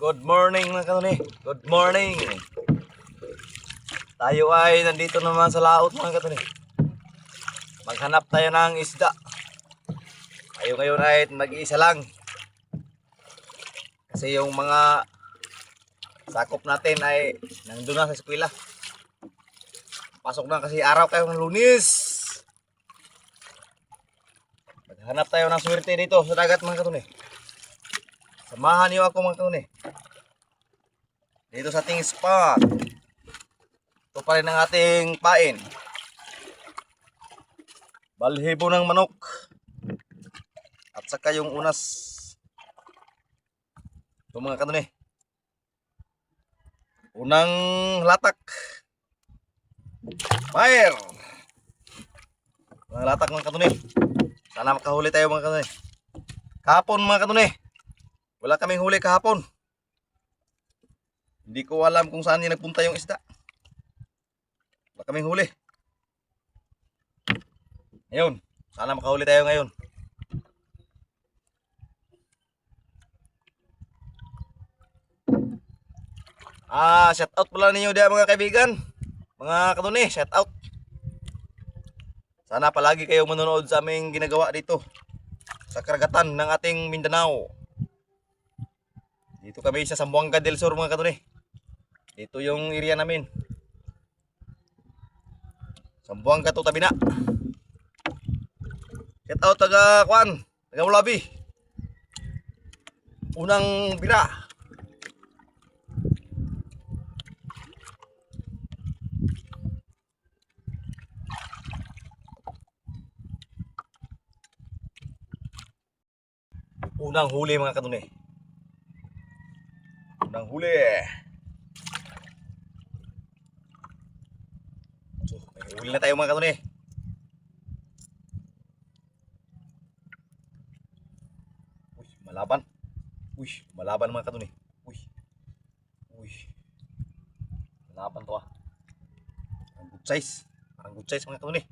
Good morning mga kanuni. Good morning. Tayo ay nandito naman sa laot mga kanuni. Maghanap tayo ng isda. Tayo ngayon ay mag-iisa lang. Kasi yung mga sakop natin ay nandun na sa eskwela. Pasok na kasi araw kayo ng Lunes. Maghanap tayo ng swerte dito sa dagat mga kanuni. Samahan niyo ako mga kanuni. Dito sa ating spot. Ito pa rin ang ating pain. Balhibo ng manok. At saka yung unas. Ito mga kanuni. Unang latak. Fire! Unang latak mga kanuni. Sana makahuli tayo mga kanuni. Kahapon mga kanuni. Wala kaming huli kahapon. Hindi ko alam kung saan niya nagpunta yung isda. Wala kaming huli. Ngayon, sana makahuli tayo ngayon. Shout out pala ninyo diyan mga kaibigan. Mga kanuni, shout out. Sana palagi kayong manonood sa aming ginagawa dito sa karagatan ng ating Mindanao. Dito kami sa Zamboanga del Sur mga kanuni. Dito yung area namin. Zamboanga to tabi na. Shout out taga Kwan, taga Mulabi. Unang bira. Unang huli mga kanuni. Unang huli. So, may huli na tayo mga kanuni. Uy, malaban. Uy, malaban mga kanuni. Uy. Uy. Malaban to ah. Parang good size. Parang good size mga kanuni.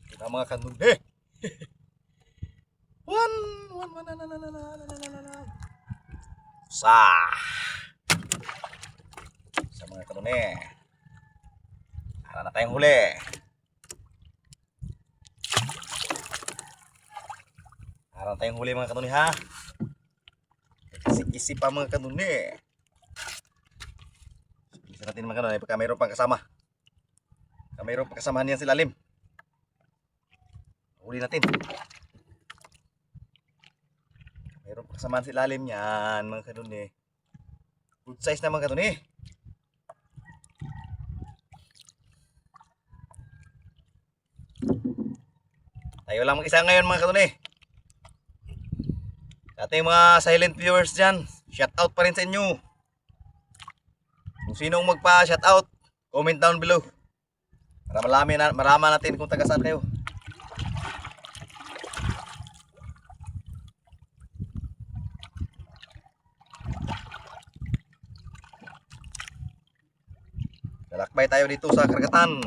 Kita mga kanuni. One, sa mga kanuni. Para na tayong huli. Para na tayong huli mga kanuni ha. Kisi-kisi pa mga kanuni. Bisa natin mga kanuni pagka mayroon pang kasama. Mayroon pang kasamahan niyan si lalim. Huli natin. Mayroon pang kasamahan si lalim yan mga kanuni. Good size na mga kanuni. Tayo lang mag-isa ngayon mga kanuni. Sa ating mga silent viewers dyan, shout out pa rin sa inyo. Kung sinong magpa-shout out, comment down below. Para malaman natin kung taga saan kayo. Lalakbay tayo dito sa karagatan.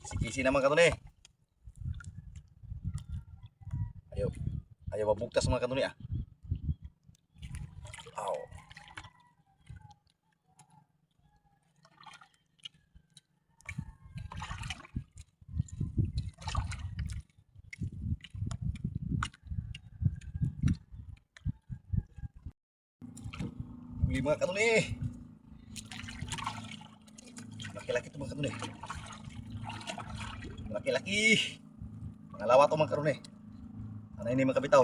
Kisi-kisi naman kanuni. Ayaw mabugtas mga kanuni ah. Ow. Huli mga kanuni. Laki-laki ito mga kanuni. Laki-laki. Mga lawa ito mga kanuni. Ano ini mga kabitaw.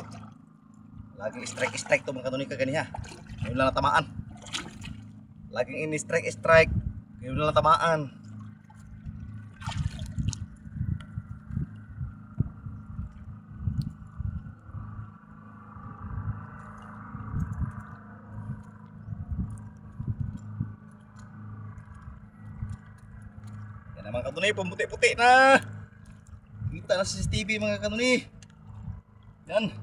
Laging strike ito mga kanuni kaganiha. Ngayon lang natamaan. Laging ini strike. Ngayon lang natamaan. Yan na mga kanuni, pumuti-puti na. Kita na sa CCTV mga kanuni. Yan.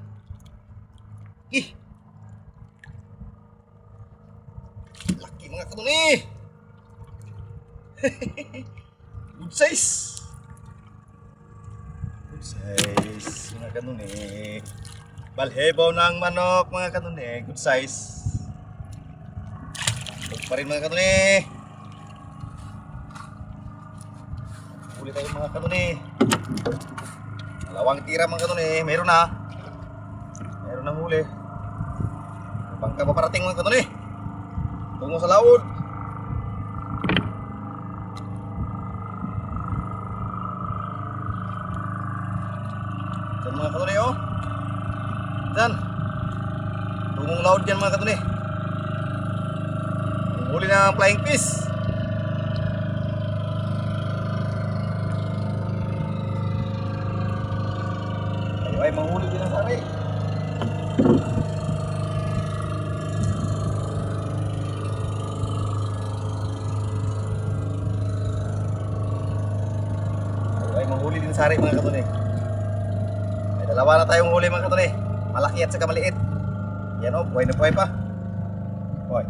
mga kanuni. Good size. Good size mga kanuni. Balhebaw ng manok mga kanuni. Good size. Good pa rin mga kanuni. Huli tayo mga kanuni. Dalawang tira mga kanuni. Meron na. Meron na huli. Bangka pa parating mga kanuni. Tungo sa laod. Diyan mga kanuni oh. Diyan. Tungong laod yan mga kanuni. Ang huli na flying fish. Ay manghuli din ang sari. Ay manghuli din sari mga kanuni. May dalawa na tayong huli mga kanuni. Malaki at saka maliit. Yan o, buhay na buhay pa. Buhay.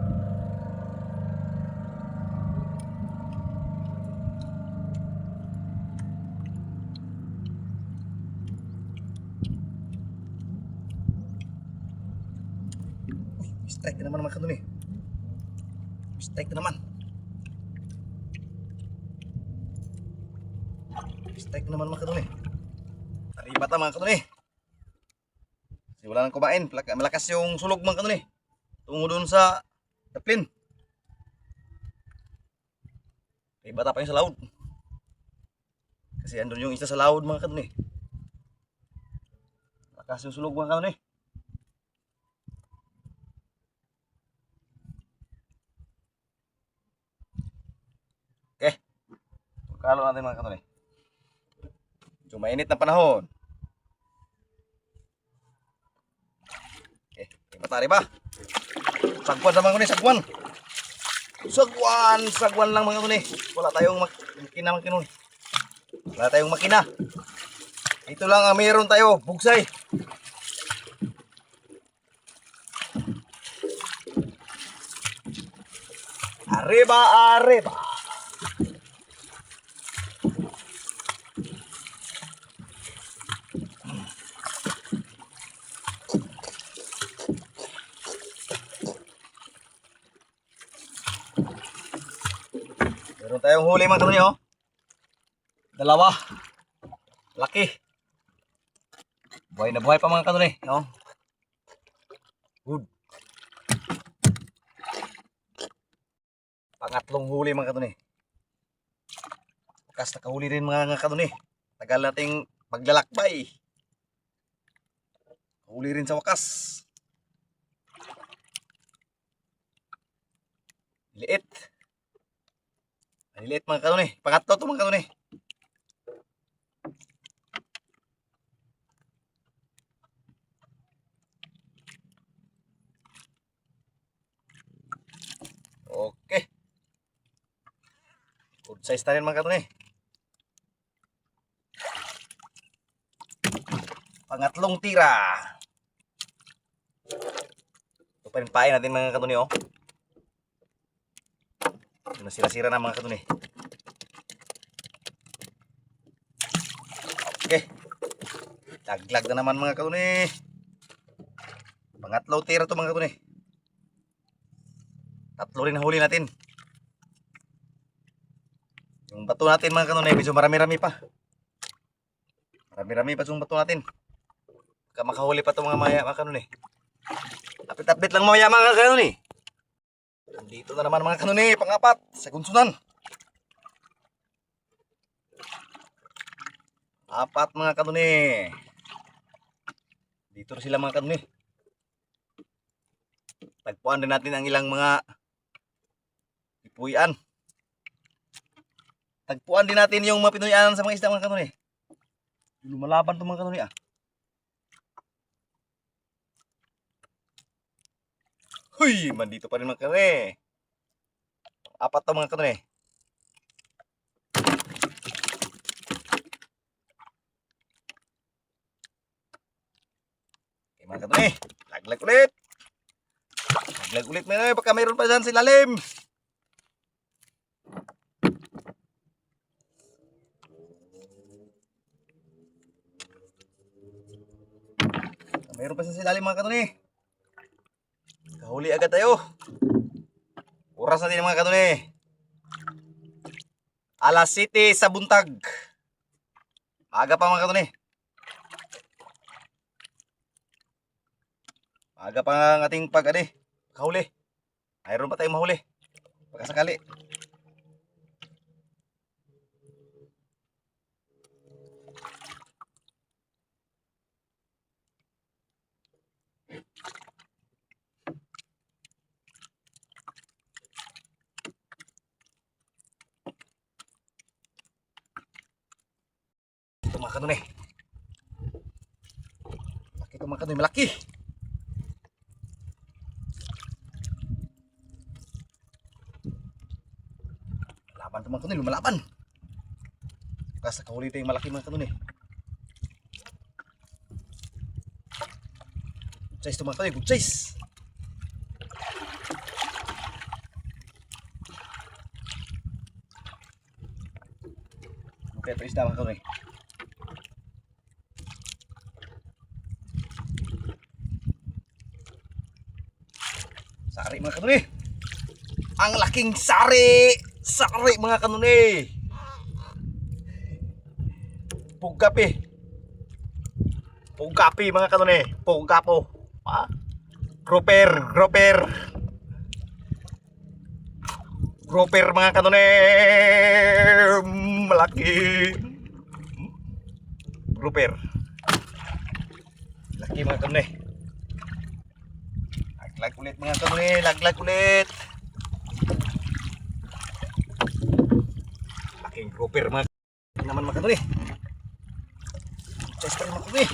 Strike na naman mga kanuni. Strike na naman. Strike na naman mga kanuni. Taribata mga kanuni. Kasi wala nang kumain. Malakas yung sulog mga kanuni. Tungo doon sa taplin. Taribata pa yung sa laod. Kasi andun yung isa sa laod mga kanuni. Malakas yung sulog mga kanuni. Okay. Kalo natin mga kanuni. So mainit na panahon. Okay, matari ba? Sagwan sa mga kanuni, sagwan. Sagwan lang mga kanuni. Wala tayong makina mga kanuni. Wala tayong makina. Ito lang ang mayroon tayo, bugsay. Arriba, arriba. Meron tayong huli mga kanuni oh. Dalawa. Laki. Buhay na buhay pa mga kanuni oh. Good. Pangatlong huli mga kanuni. Bukas nakahuli rin mga kanuni. Tagal nating paglalakbay. Huli rin sa wakas. Liit. Liit mga kanuni. Pangatlo to mga kanuni. Okay. Good size na rin mga kanuni. Pangatlong tira. Ito pa rin pain natin mga kanuni oh. Nasira-sira na mga kanuni. Okay. Laglag na naman mga kanuni. Pangatlo tira to mga kanuni. Tatlo rin huli natin. Yung bato natin mga kanuni, medyo marami-rami pa. Marami-rami pa yung bato natin. Baka makahuli pa to mga kanuni. Tapit-tapit lang mamaya mga kanuni. Dito na naman mga kanuni, pangapat sa gunsunan. Apat mga kanuni. Dito sila mga kanuni. Tagpuan din natin ang ilang mga ipuyan. Tagpuan din natin yung mga pinuyanan sa mga isda mga kanuni. Lumalaban to mga kanuni ah. Huy, mandito pa rin mga kanuni. Apat to mga kanuni. Okay mga kanuni, laglag ulit. Laglag ulit mga kanuni, baka mayroon pa dyan sa ilalim. Mayroon pa sa ilalim mga kanuni. Kahuli agad tayo. Oras natin mga kanuni. Alas 7 sa buntag. Maaga pa mga kanuni. Maaga pa ang ating kahuli. Mayroon pa tayong mahuli. Pagkasakali. Ito mga kanuni. Malaki ito mga kanuni. Malaki. Laban ito mga kanuni. Lumalaban. Kasi kahuli ito yung malaki mga kanuni. Good size ito mga kanuni. Good size. Okay, ito isda mga kanuni. Sari mga kanuni. Ang laking sari. Sari mga kanuni. Pugapi. Pugapi mga kanuni. Pugapo. Ha? Grouper. Grouper mga kanuni. Malaki. Grouper. Laki mga kanuni. Laglag ulit mga kanuni. Laglag ulit. Laking grouper mga naman mga kanuni. Chester mga kanuni.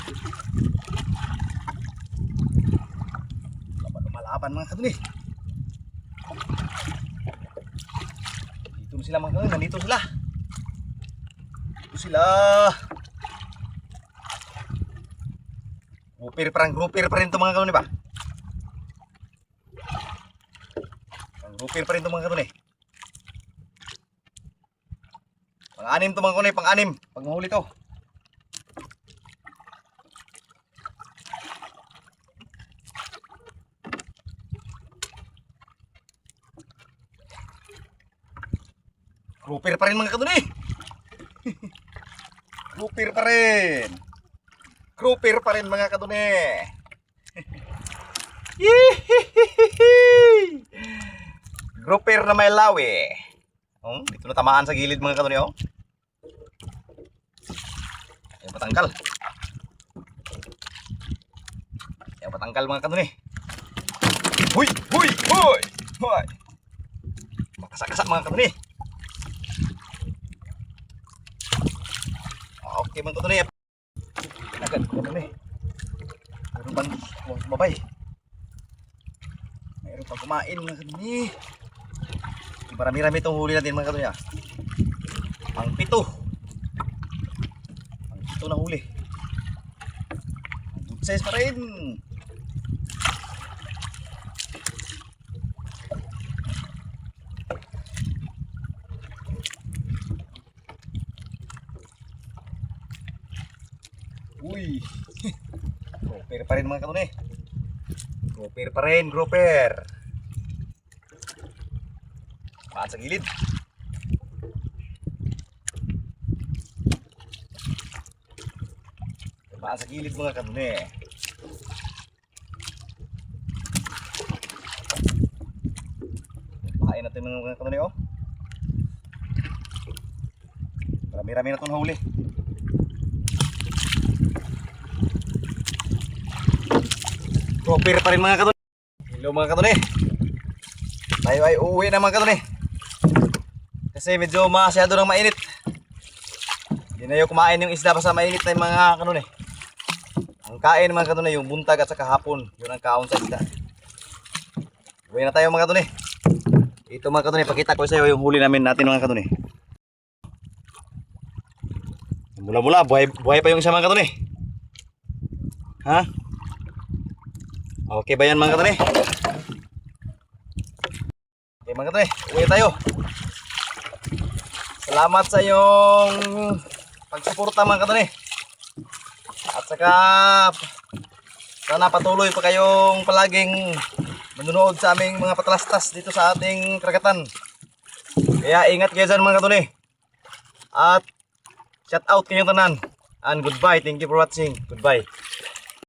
Laban mga kanuni. Dito sila mga kanuni. Nandito sila. Dito sila. Grouper pa rin ito mga kanuni ba? Grouper pa rin ito mga kanuni. Pang-anim ito mga kanuni. Pang-anim. Pag mahuli ito. Grouper pa rin mga kanuni. Grouper pa rin. Grouper pa rin mga kanuni. Grouper na may lawi. Dito na tamaan sa gilid mga kanuni. Yung patangkal. Yung patangkal mga kanuni. Huy! Makasa-kasa mga kanuni. Okay mga kanuni. Agad mga kanuni. Mayroon bang babay? Mayroon pang kumain mga kanuni. Marami-rami itong huli natin mga kanuni. Ang pito na huli. Good size pa rin. Uy. Grouper pa rin mga kanuni. Grouper pa rin. Paan sa gilid. Paan sa gilid mga kanuni. Pahain natin mga kanuni. Marami-rami na itong huli. Grouper pa rin mga kanuni. Hello mga kanuni. Tayo ay uuwi na mga kanuni. Kasi medyo masyado nang mainit. Hindi na yung kumain yung isda pa sa mainit na yung mga kanuni. Ang kain mga kanuni yung buntag at saka hapon. Yun ang kaon sa isda. Uwi na tayo mga kanuni. Ito mga kanuni, pakita ko sa iyo yung huli natin mga kanuni. Mula-mula, buhay pa yung isa mga kanuni. Ha? Okay ba yan mga kanuni? Okay mga kanuni, uwi tayo. Salamat sa iyong pagsuporta mga kanuni. At saka Sana patuloy pa kayong palaging manonood sa aming mga patalastas dito sa ating karagatan. Kaya ingat kayo dyan mga katuni. At shout out kayong tanan. And goodbye. Thank you for watching. Goodbye.